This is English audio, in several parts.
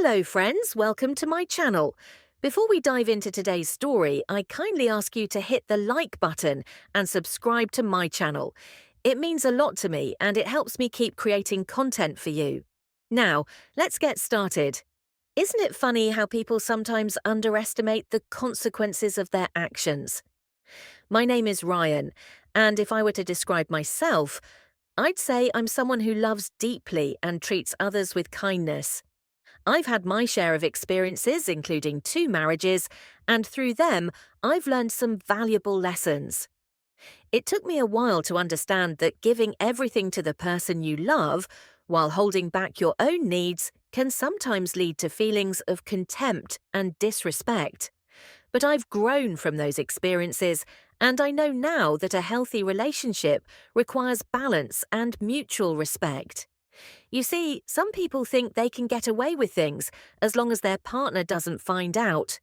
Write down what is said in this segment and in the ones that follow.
Hello friends, welcome to my channel. Before we dive into today's story, I kindly ask you to hit the like button and subscribe to my channel. It means a lot to me and it helps me keep creating content for you. Now, let's get started. Isn't it funny how people sometimes underestimate the consequences of their actions? My name is Ryan, and if I were to describe myself, I'd say I'm someone who loves deeply and treats others with kindness. I've had my share of experiences, including 2 marriages, and through them, I've learned some valuable lessons. It took me a while to understand that giving everything to the person you love, while holding back your own needs, can sometimes lead to feelings of contempt and disrespect. But I've grown from those experiences, and I know now that a healthy relationship requires balance and mutual respect. You see, some people think they can get away with things as long as their partner doesn't find out.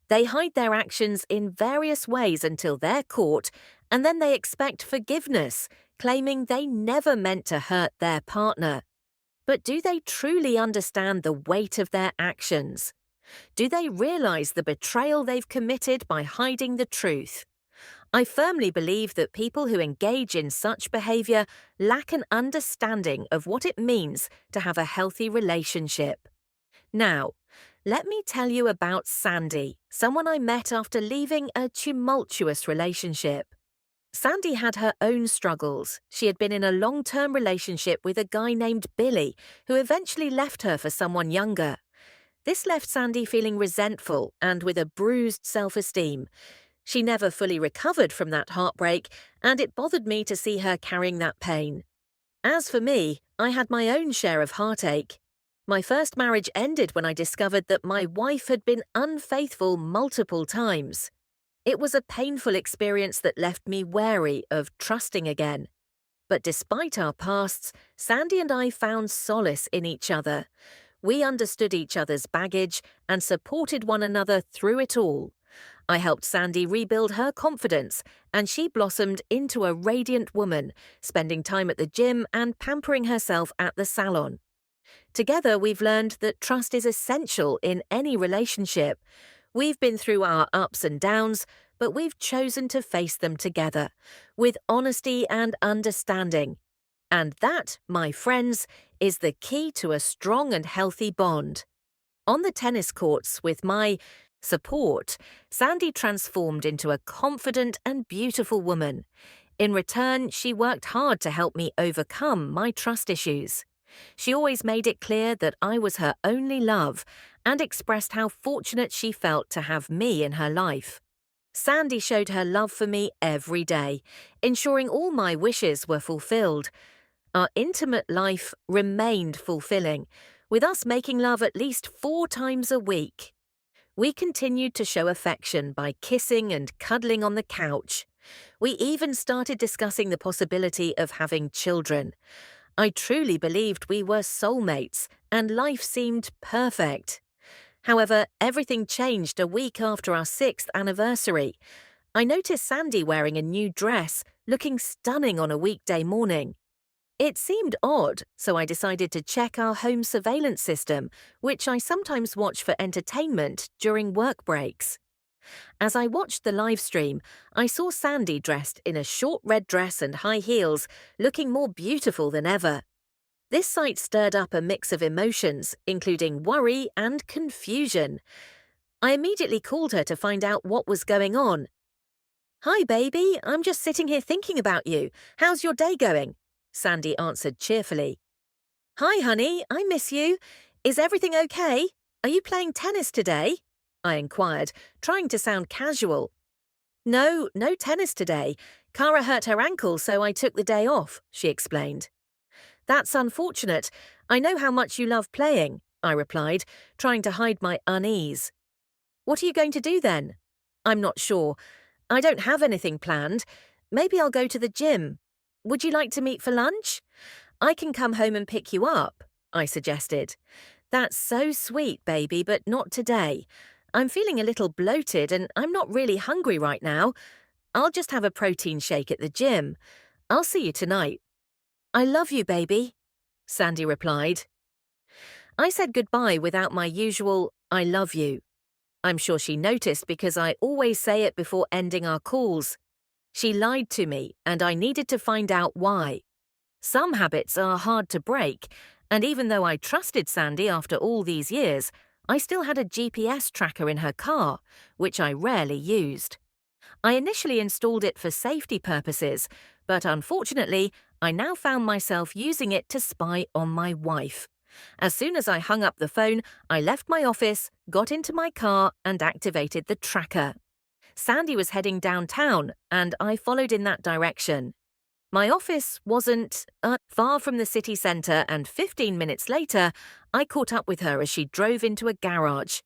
They hide their actions in various ways until they're caught, and then they expect forgiveness, claiming they never meant to hurt their partner. But do they truly understand the weight of their actions? Do they realize the betrayal they've committed by hiding the truth? I firmly believe that people who engage in such behavior lack an understanding of what it means to have a healthy relationship. Now, let me tell you about Sandy, someone I met after leaving a tumultuous relationship. Sandy had her own struggles. She had been in a long-term relationship with a guy named Billy, who eventually left her for someone younger. This left Sandy feeling resentful and with a bruised self-esteem. She never fully recovered from that heartbreak, and it bothered me to see her carrying that pain. As for me, I had my own share of heartache. My first marriage ended when I discovered that my wife had been unfaithful multiple times. It was a painful experience that left me wary of trusting again. But despite our pasts, Sandy and I found solace in each other. We understood each other's baggage and supported one another through it all. I helped Sandy rebuild her confidence, and she blossomed into a radiant woman, spending time at the gym and pampering herself at the salon. Together, we've learned that trust is essential in any relationship. We've been through our ups and downs, but we've chosen to face them together, with honesty and understanding. And that, my friends, is the key to a strong and healthy bond. On the tennis courts, with my support, Sandy transformed into a confident and beautiful woman. In return, she worked hard to help me overcome my trust issues. She always made it clear that I was her only love and expressed how fortunate she felt to have me in her life. Sandy showed her love for me every day, ensuring all my wishes were fulfilled. Our intimate life remained fulfilling, with us making love at least 4 times a week. We continued to show affection by kissing and cuddling on the couch. We even started discussing the possibility of having children. I truly believed we were soulmates, and life seemed perfect. However, everything changed a week after our 6th anniversary. I noticed Sandy wearing a new dress, looking stunning on a weekday morning. It seemed odd, so I decided to check our home surveillance system, which I sometimes watch for entertainment during work breaks. As I watched the live stream, I saw Sandy dressed in a short red dress and high heels, looking more beautiful than ever. This sight stirred up a mix of emotions, including worry and confusion. I immediately called her to find out what was going on. "Hi, baby, I'm just sitting here thinking about you. How's your day going?" Sandy answered cheerfully. "Hi, honey, I miss you. Is everything okay? Are you playing tennis today?" I inquired, trying to sound casual. No tennis today. Cara hurt her ankle, so I took the day off," she explained. "That's unfortunate. I know how much you love playing," I replied, trying to hide my unease. "What are you going to do then?" "I'm not sure. I don't have anything planned. Maybe I'll go to the gym. Would you like to meet for lunch? I can come home and pick you up," I suggested. "That's so sweet, baby, but not today. I'm feeling a little bloated and I'm not really hungry right now. I'll just have a protein shake at the gym. I'll see you tonight." "I love you, baby," Sandy replied. I said goodbye without my usual "I love you." I'm sure she noticed because I always say it before ending our calls. She lied to me, and I needed to find out why. Some habits are hard to break, and even though I trusted Sandy after all these years, I still had a GPS tracker in her car, which I rarely used. I initially installed it for safety purposes, but unfortunately, I now found myself using it to spy on my wife. As soon as I hung up the phone, I left my office, got into my car, and activated the tracker. Sandy was heading downtown, and I followed in that direction. My office wasn't far from the city centre, and 15 minutes later, I caught up with her as she drove into a garage.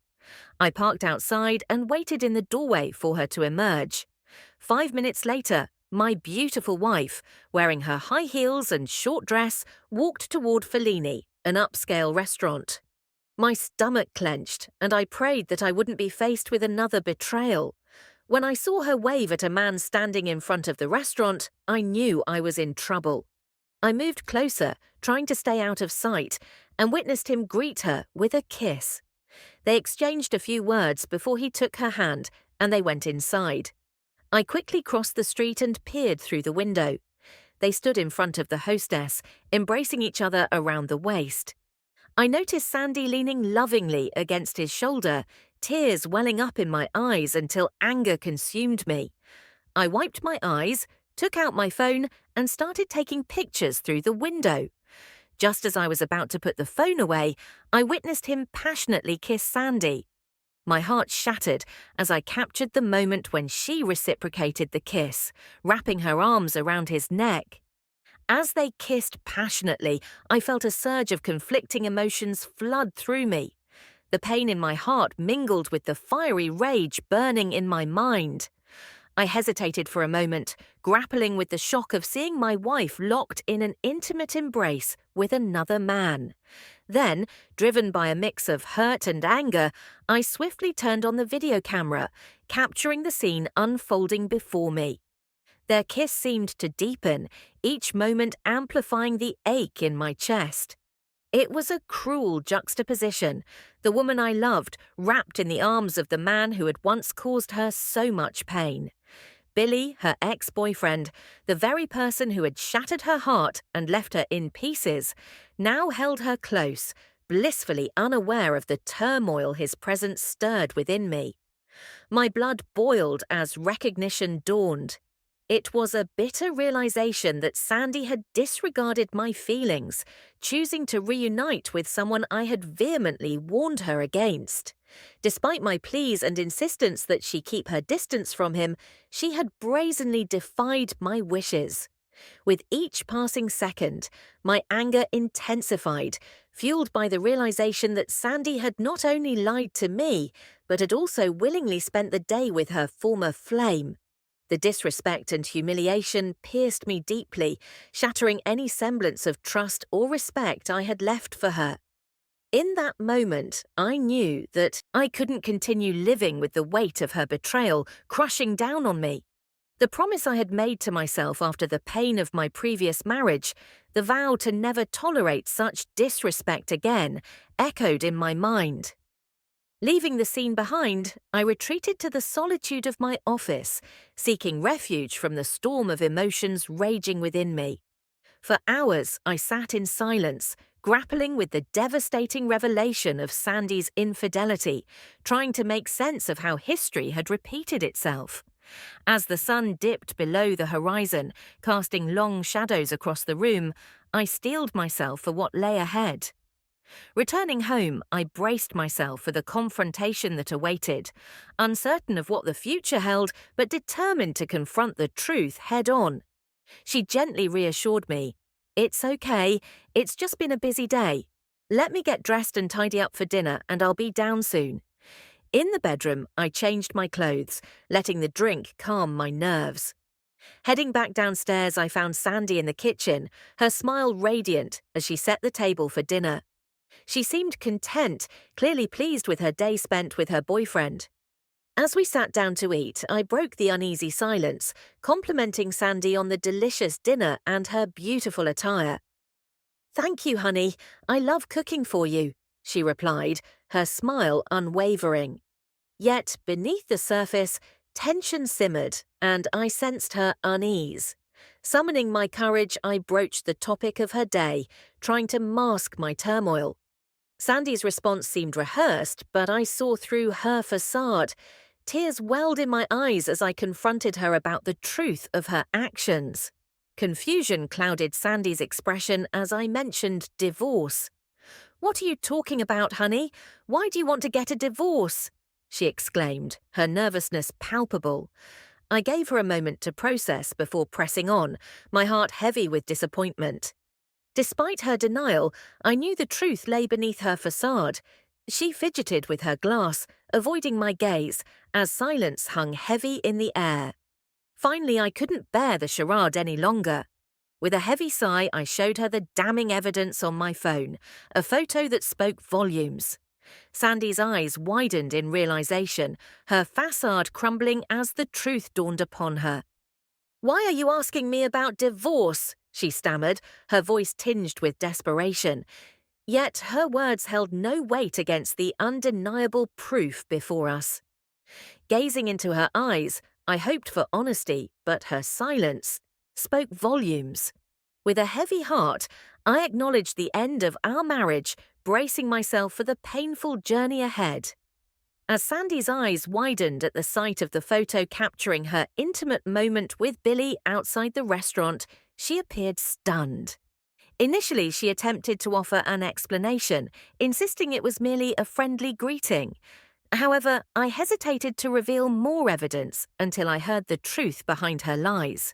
I parked outside and waited in the doorway for her to emerge. 5 minutes later, my beautiful wife, wearing her high heels and short dress, walked toward Fellini, an upscale restaurant. My stomach clenched, and I prayed that I wouldn't be faced with another betrayal. When I saw her wave at a man standing in front of the restaurant, I knew I was in trouble. I moved closer, trying to stay out of sight, and witnessed him greet her with a kiss. They exchanged a few words before he took her hand, and they went inside. I quickly crossed the street and peered through the window. They stood in front of the hostess, embracing each other around the waist. I noticed Sandy leaning lovingly against his shoulder, tears welling up in my eyes until anger consumed me. I wiped my eyes, took out my phone, and started taking pictures through the window. Just as I was about to put the phone away, I witnessed him passionately kiss Sandy. My heart shattered as I captured the moment when she reciprocated the kiss, wrapping her arms around his neck. As they kissed passionately, I felt a surge of conflicting emotions flood through me. The pain in my heart mingled with the fiery rage burning in my mind. I hesitated for a moment, grappling with the shock of seeing my wife locked in an intimate embrace with another man. Then, driven by a mix of hurt and anger, I swiftly turned on the video camera, capturing the scene unfolding before me. Their kiss seemed to deepen, each moment amplifying the ache in my chest. It was a cruel juxtaposition, the woman I loved wrapped in the arms of the man who had once caused her so much pain. Billy, her ex-boyfriend, the very person who had shattered her heart and left her in pieces, now held her close, blissfully unaware of the turmoil his presence stirred within me. My blood boiled as recognition dawned. It was a bitter realization that Sandy had disregarded my feelings, choosing to reunite with someone I had vehemently warned her against. Despite my pleas and insistence that she keep her distance from him, she had brazenly defied my wishes. With each passing second, my anger intensified, fueled by the realization that Sandy had not only lied to me, but had also willingly spent the day with her former flame. The disrespect and humiliation pierced me deeply, shattering any semblance of trust or respect I had left for her. In that moment, I knew that I couldn't continue living with the weight of her betrayal crushing down on me. The promise I had made to myself after the pain of my previous marriage, the vow to never tolerate such disrespect again, echoed in my mind. Leaving the scene behind, I retreated to the solitude of my office, seeking refuge from the storm of emotions raging within me. For hours, I sat in silence, grappling with the devastating revelation of Sandy's infidelity, trying to make sense of how history had repeated itself. As the sun dipped below the horizon, casting long shadows across the room, I steeled myself for what lay ahead. Returning home, I braced myself for the confrontation that awaited, uncertain of what the future held, but determined to confront the truth head-on. She gently reassured me, "It's okay, it's just been a busy day. Let me get dressed and tidy up for dinner, and I'll be down soon." In the bedroom, I changed my clothes, letting the drink calm my nerves. Heading back downstairs, I found Sandy in the kitchen, her smile radiant as she set the table for dinner. She seemed content, clearly pleased with her day spent with her boyfriend. As we sat down to eat, I broke the uneasy silence, complimenting Sandy on the delicious dinner and her beautiful attire. "Thank you, honey. I love cooking for you," she replied, her smile unwavering. Yet, beneath the surface, tension simmered, and I sensed her unease. Summoning my courage, I broached the topic of her day, trying to mask my turmoil. Sandy's response seemed rehearsed, but I saw through her facade. Tears welled in my eyes as I confronted her about the truth of her actions. Confusion clouded Sandy's expression as I mentioned divorce. "What are you talking about, honey? Why do you want to get a divorce?" she exclaimed, her nervousness palpable. I gave her a moment to process before pressing on, my heart heavy with disappointment. Despite her denial, I knew the truth lay beneath her facade. She fidgeted with her glass, avoiding my gaze, as silence hung heavy in the air. Finally, I couldn't bear the charade any longer. With a heavy sigh, I showed her the damning evidence on my phone, a photo that spoke volumes. Sandy's eyes widened in realization, her facade crumbling as the truth dawned upon her. "Why are you asking me about divorce?" she stammered, her voice tinged with desperation. Yet her words held no weight against the undeniable proof before us. Gazing into her eyes, I hoped for honesty, but her silence spoke volumes. With a heavy heart, I acknowledged the end of our marriage, bracing myself for the painful journey ahead. As Sandy's eyes widened at the sight of the photo capturing her intimate moment with Billy outside the restaurant, she appeared stunned. Initially, she attempted to offer an explanation, insisting it was merely a friendly greeting. However, I hesitated to reveal more evidence until I heard the truth behind her lies.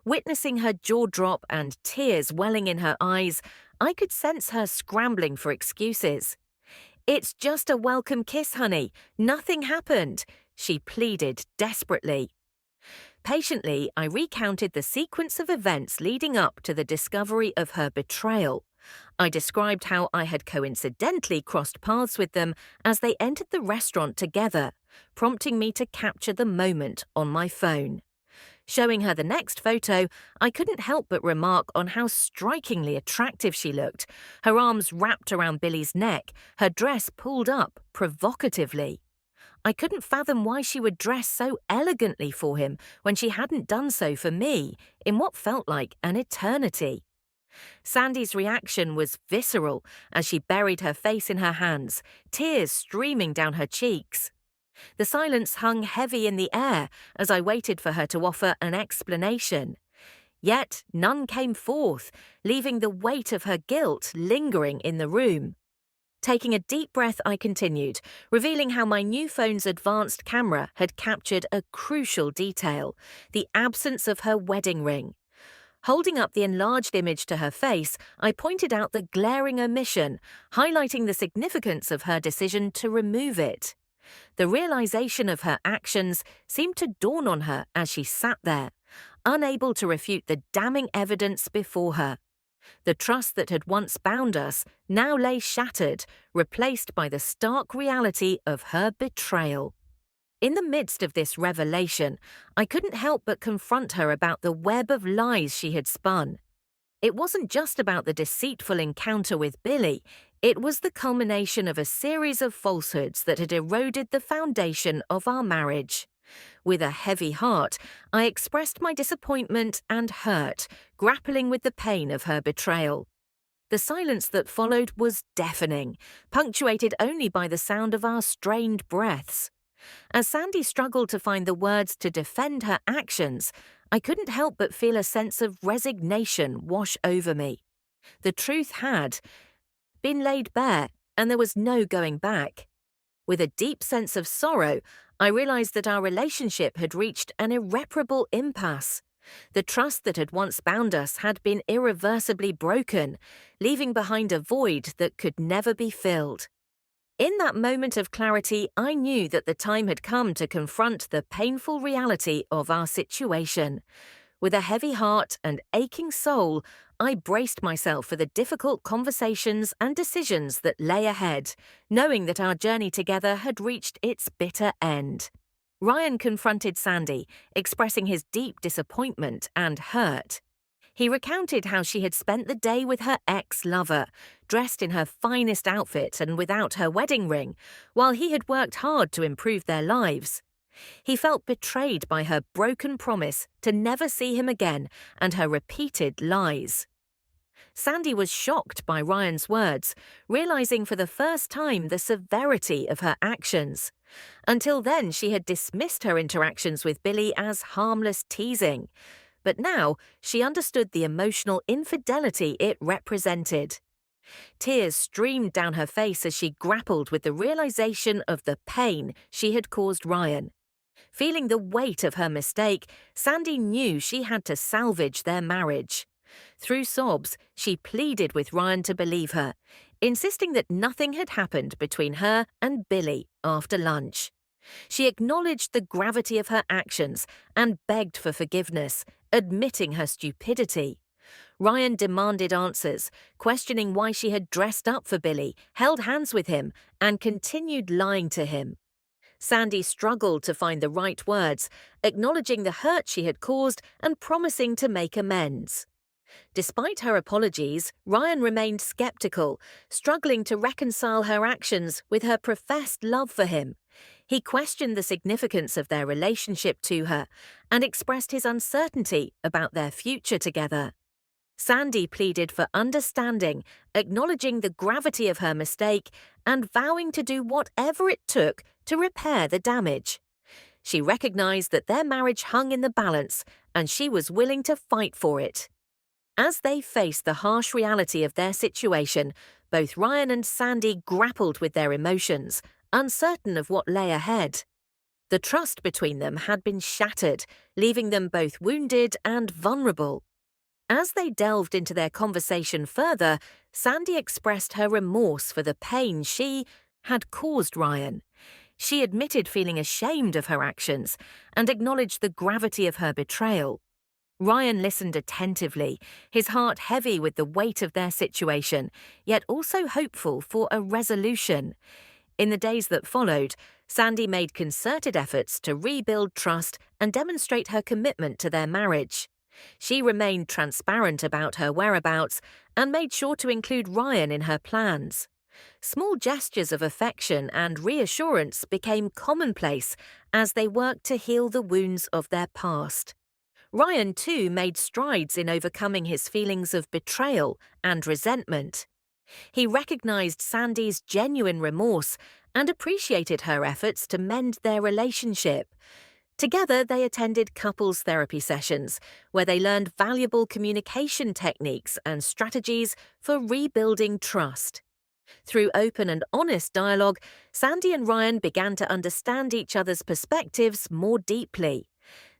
Witnessing her jaw drop and tears welling in her eyes, I could sense her scrambling for excuses. "It's just a welcome kiss, honey. Nothing happened," she pleaded desperately. Patiently, I recounted the sequence of events leading up to the discovery of her betrayal. I described how I had coincidentally crossed paths with them as they entered the restaurant together, prompting me to capture the moment on my phone. Showing her the next photo, I couldn't help but remark on how strikingly attractive she looked, her arms wrapped around Billy's neck, her dress pulled up provocatively. I couldn't fathom why she would dress so elegantly for him when she hadn't done so for me in what felt like an eternity. Sandy's reaction was visceral as she buried her face in her hands, tears streaming down her cheeks. The silence hung heavy in the air as I waited for her to offer an explanation. Yet none came forth, leaving the weight of her guilt lingering in the room. Taking a deep breath, I continued, revealing how my new phone's advanced camera had captured a crucial detail: the absence of her wedding ring. Holding up the enlarged image to her face, I pointed out the glaring omission, highlighting the significance of her decision to remove it. The realization of her actions seemed to dawn on her as she sat there, unable to refute the damning evidence before her. The trust that had once bound us now lay shattered, replaced by the stark reality of her betrayal. In the midst of this revelation, I couldn't help but confront her about the web of lies she had spun. It wasn't just about the deceitful encounter with Billy, it was the culmination of a series of falsehoods that had eroded the foundation of our marriage. With a heavy heart, I expressed my disappointment and hurt, grappling with the pain of her betrayal. The silence that followed was deafening, punctuated only by the sound of our strained breaths. As Sandy struggled to find the words to defend her actions, I couldn't help but feel a sense of resignation wash over me. The truth had been laid bare, and there was no going back. With a deep sense of sorrow, I realized that our relationship had reached an irreparable impasse. The trust that had once bound us had been irreversibly broken, leaving behind a void that could never be filled. In that moment of clarity, I knew that the time had come to confront the painful reality of our situation. With a heavy heart and aching soul, I braced myself for the difficult conversations and decisions that lay ahead, knowing that our journey together had reached its bitter end. Ryan confronted Sandy, expressing his deep disappointment and hurt. He recounted how she had spent the day with her ex-lover, dressed in her finest outfit and without her wedding ring, while he had worked hard to improve their lives. He felt betrayed by her broken promise to never see him again and her repeated lies. Sandy was shocked by Ryan's words, realizing for the first time the severity of her actions. Until then, she had dismissed her interactions with Billy as harmless teasing. But now she understood the emotional infidelity it represented. Tears streamed down her face as she grappled with the realization of the pain she had caused Ryan. Feeling the weight of her mistake, Sandy knew she had to salvage their marriage. Through sobs, she pleaded with Ryan to believe her, insisting that nothing had happened between her and Billy after lunch. She acknowledged the gravity of her actions and begged for forgiveness, admitting her stupidity. Ryan demanded answers, questioning why she had dressed up for Billy, held hands with him, and continued lying to him. Sandy struggled to find the right words, acknowledging the hurt she had caused and promising to make amends. Despite her apologies, Ryan remained skeptical, struggling to reconcile her actions with her professed love for him. He questioned the significance of their relationship to her and expressed his uncertainty about their future together. Sandy pleaded for understanding, acknowledging the gravity of her mistake and vowing to do whatever it took to repair the damage. She recognized that their marriage hung in the balance and she was willing to fight for it. As they faced the harsh reality of their situation, both Ryan and Sandy grappled with their emotions, uncertain of what lay ahead. The trust between them had been shattered, leaving them both wounded and vulnerable. As they delved into their conversation further, Sandy expressed her remorse for the pain she had caused Ryan. She admitted feeling ashamed of her actions and acknowledged the gravity of her betrayal. Ryan listened attentively, his heart heavy with the weight of their situation, yet also hopeful for a resolution. In the days that followed, Sandy made concerted efforts to rebuild trust and demonstrate her commitment to their marriage. She remained transparent about her whereabouts and made sure to include Ryan in her plans. Small gestures of affection and reassurance became commonplace as they worked to heal the wounds of their past. Ryan, too, made strides in overcoming his feelings of betrayal and resentment. He recognized Sandy's genuine remorse and appreciated her efforts to mend their relationship. Together, they attended couples therapy sessions, where they learned valuable communication techniques and strategies for rebuilding trust. Through open and honest dialogue, Sandy and Ryan began to understand each other's perspectives more deeply.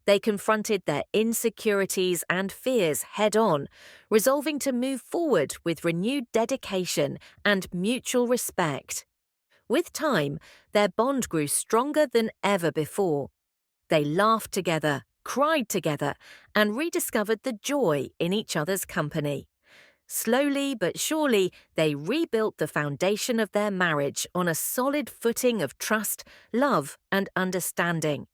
They confronted their insecurities and fears head-on, resolving to move forward with renewed dedication and mutual respect. With time, their bond grew stronger than ever before. They laughed together, cried together, and rediscovered the joy in each other's company. Slowly but surely, they rebuilt the foundation of their marriage on a solid footing of trust, love, and understanding.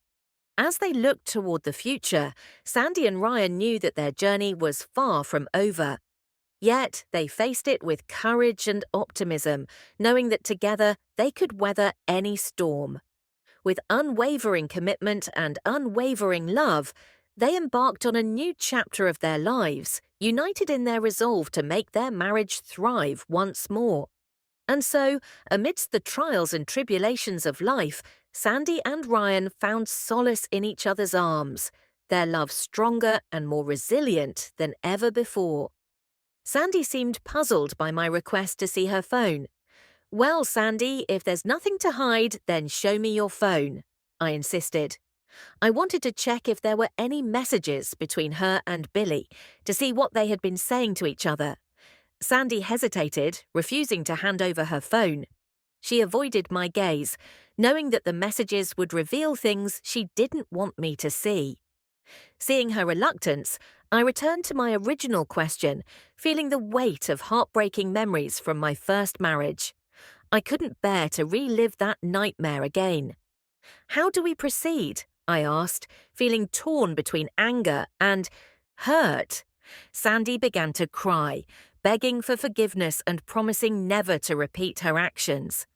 As they looked toward the future, Sandy and Ryan knew that their journey was far from over. Yet they faced it with courage and optimism, knowing that together they could weather any storm. With unwavering commitment and unwavering love, they embarked on a new chapter of their lives, united in their resolve to make their marriage thrive once more. And so, amidst the trials and tribulations of life, Sandy and Ryan found solace in each other's arms, their love stronger and more resilient than ever before. Sandy seemed puzzled by my request to see her phone. "Well, Sandy, if there's nothing to hide, then show me your phone," I insisted. I wanted to check if there were any messages between her and Billy, to see what they had been saying to each other. Sandy hesitated, refusing to hand over her phone. She avoided my gaze, knowing that the messages would reveal things she didn't want me to see. Seeing her reluctance, I returned to my original question, feeling the weight of heartbreaking memories from my first marriage. I couldn't bear to relive that nightmare again. "How do we proceed?" I asked, feeling torn between anger and hurt. Sandy began to cry, begging for forgiveness and promising never to repeat her actions.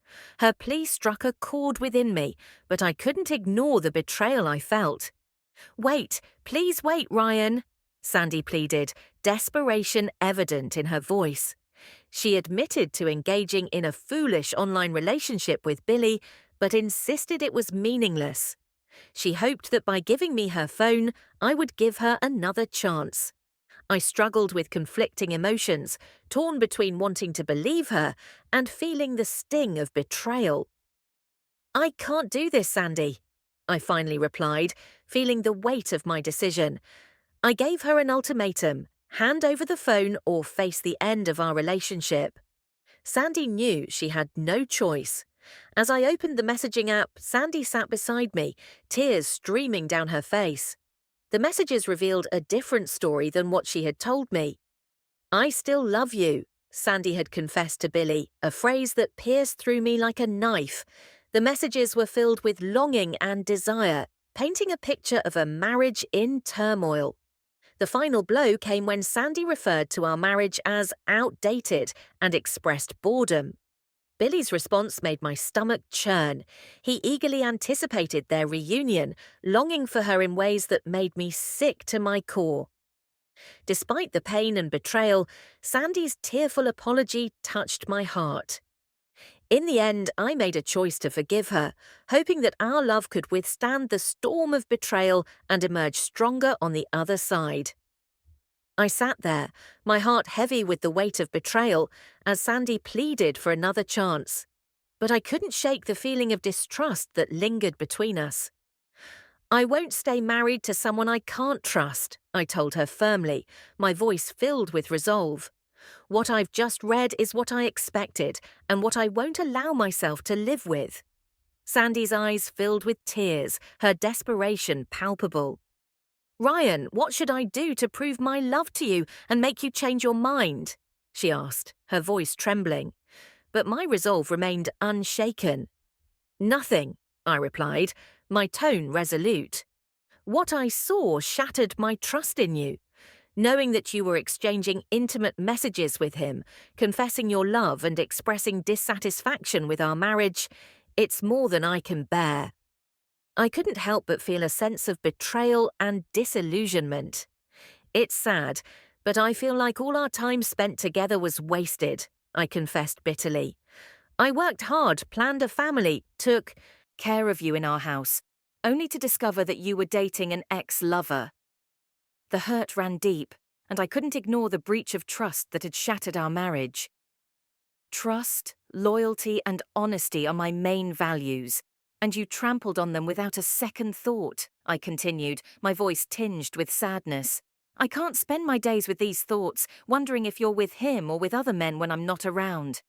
Her plea struck a chord within me, but I couldn't ignore the betrayal I felt. "Wait, please wait, Ryan," Sandy pleaded, desperation evident in her voice. She admitted to engaging in a foolish online relationship with Billy, but insisted it was meaningless. She hoped that by giving me her phone, I would give her another chance. I struggled with conflicting emotions, torn between wanting to believe her and feeling the sting of betrayal. "I can't do this, Sandy," I finally replied, feeling the weight of my decision. I gave her an ultimatum: hand over the phone or face the end of our relationship. Sandy knew she had no choice. As I opened the messaging app, Sandy sat beside me, tears streaming down her face. The messages revealed a different story than what she had told me. "I still love you," Sandy had confessed to Billy, a phrase that pierced through me like a knife. The messages were filled with longing and desire, painting a picture of a marriage in turmoil. The final blow came when Sandy referred to our marriage as outdated and expressed boredom. Billy's response made my stomach churn. He eagerly anticipated their reunion, longing for her in ways that made me sick to my core. Despite the pain and betrayal, Sandy's tearful apology touched my heart. In the end, I made a choice to forgive her, hoping that our love could withstand the storm of betrayal and emerge stronger on the other side. I sat there, my heart heavy with the weight of betrayal, as Sandy pleaded for another chance. But I couldn't shake the feeling of distrust that lingered between us. "I won't stay married to someone I can't trust," I told her firmly, my voice filled with resolve. "What I've just read is what I expected, and what I won't allow myself to live with." Sandy's eyes filled with tears, her desperation palpable. "Ryan, what should I do to prove my love to you and make you change your mind?" she asked, her voice trembling. But my resolve remained unshaken. "Nothing," I replied, my tone resolute. "What I saw shattered my trust in you. Knowing that you were exchanging intimate messages with him, confessing your love and expressing dissatisfaction with our marriage, it's more than I can bear." I couldn't help but feel a sense of betrayal and disillusionment. "It's sad, but I feel like all our time spent together was wasted," I confessed bitterly. "I worked hard, planned a family, took care of you in our house, only to discover that you were dating an ex-lover." The hurt ran deep, and I couldn't ignore the breach of trust that had shattered our marriage. "Trust, loyalty, and honesty are my main values, and you trampled on them without a second thought," I continued, my voice tinged with sadness. "I can't spend my days with these thoughts, wondering if you're with him or with other men when I'm not around."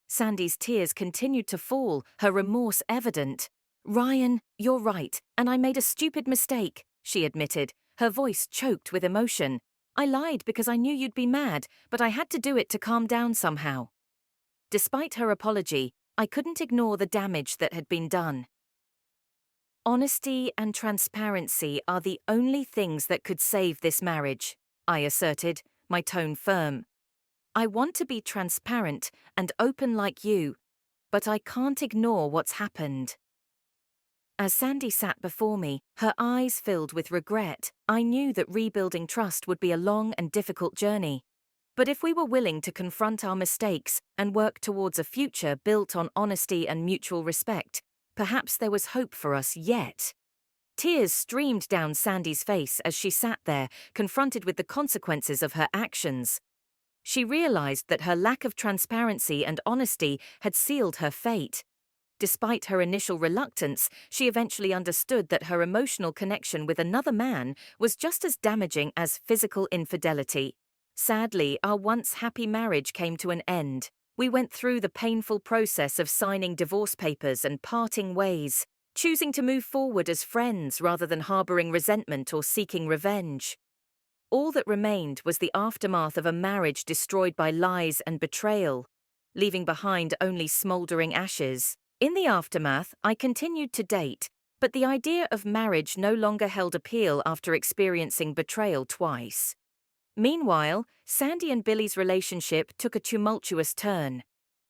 Sandy's tears continued to fall, her remorse evident. "Ryan, you're right, and I made a stupid mistake," she admitted, her voice choked with emotion. "I lied because I knew you'd be mad, but I had to do it to calm down somehow." Despite her apology, I couldn't ignore the damage that had been done. "Honesty and transparency are the only things that could save this marriage," I asserted, my tone firm. "I want to be transparent and open like you, but I can't ignore what's happened." As Sandy sat before me, her eyes filled with regret, I knew that rebuilding trust would be a long and difficult journey. But if we were willing to confront our mistakes and work towards a future built on honesty and mutual respect, perhaps there was hope for us yet. Tears streamed down Sandy's face as she sat there, confronted with the consequences of her actions. She realized that her lack of transparency and honesty had sealed her fate. Despite her initial reluctance, she eventually understood that her emotional connection with another man was just as damaging as physical infidelity. Sadly, our once happy marriage came to an end. We went through the painful process of signing divorce papers and parting ways, choosing to move forward as friends rather than harboring resentment or seeking revenge. All that remained was the aftermath of a marriage destroyed by lies and betrayal, leaving behind only smoldering ashes. In the aftermath, I continued to date, but the idea of marriage no longer held appeal after experiencing betrayal twice. Meanwhile, Sandy and Billy's relationship took a tumultuous turn.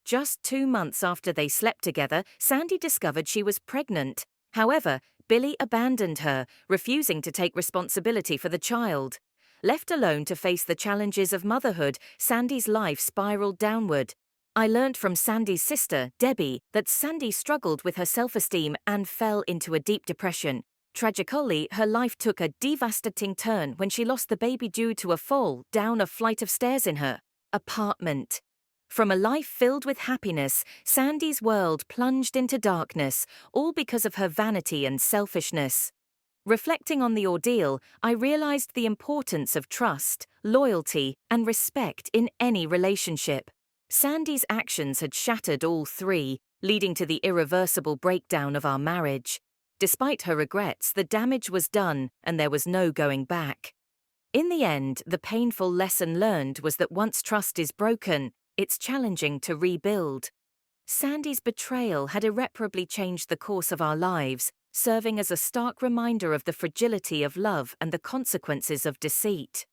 Just 2 months after they slept together, Sandy discovered she was pregnant. However, Billy abandoned her, refusing to take responsibility for the child. Left alone to face the challenges of motherhood, Sandy's life spiraled downward. I learned from Sandy's sister, Debbie, that Sandy struggled with her self-esteem and fell into a deep depression. Tragically, her life took a devastating turn when she lost the baby due to a fall down a flight of stairs in her apartment. From a life filled with happiness, Sandy's world plunged into darkness, all because of her vanity and selfishness. Reflecting on the ordeal, I realized the importance of trust, loyalty, and respect in any relationship. Sandy's actions had shattered all three, leading to the irreversible breakdown of our marriage. Despite her regrets, the damage was done and there was no going back. In the end, the painful lesson learned was that once trust is broken, it's challenging to rebuild. Sandy's betrayal had irreparably changed the course of our lives, serving as a stark reminder of the fragility of love and the consequences of deceit.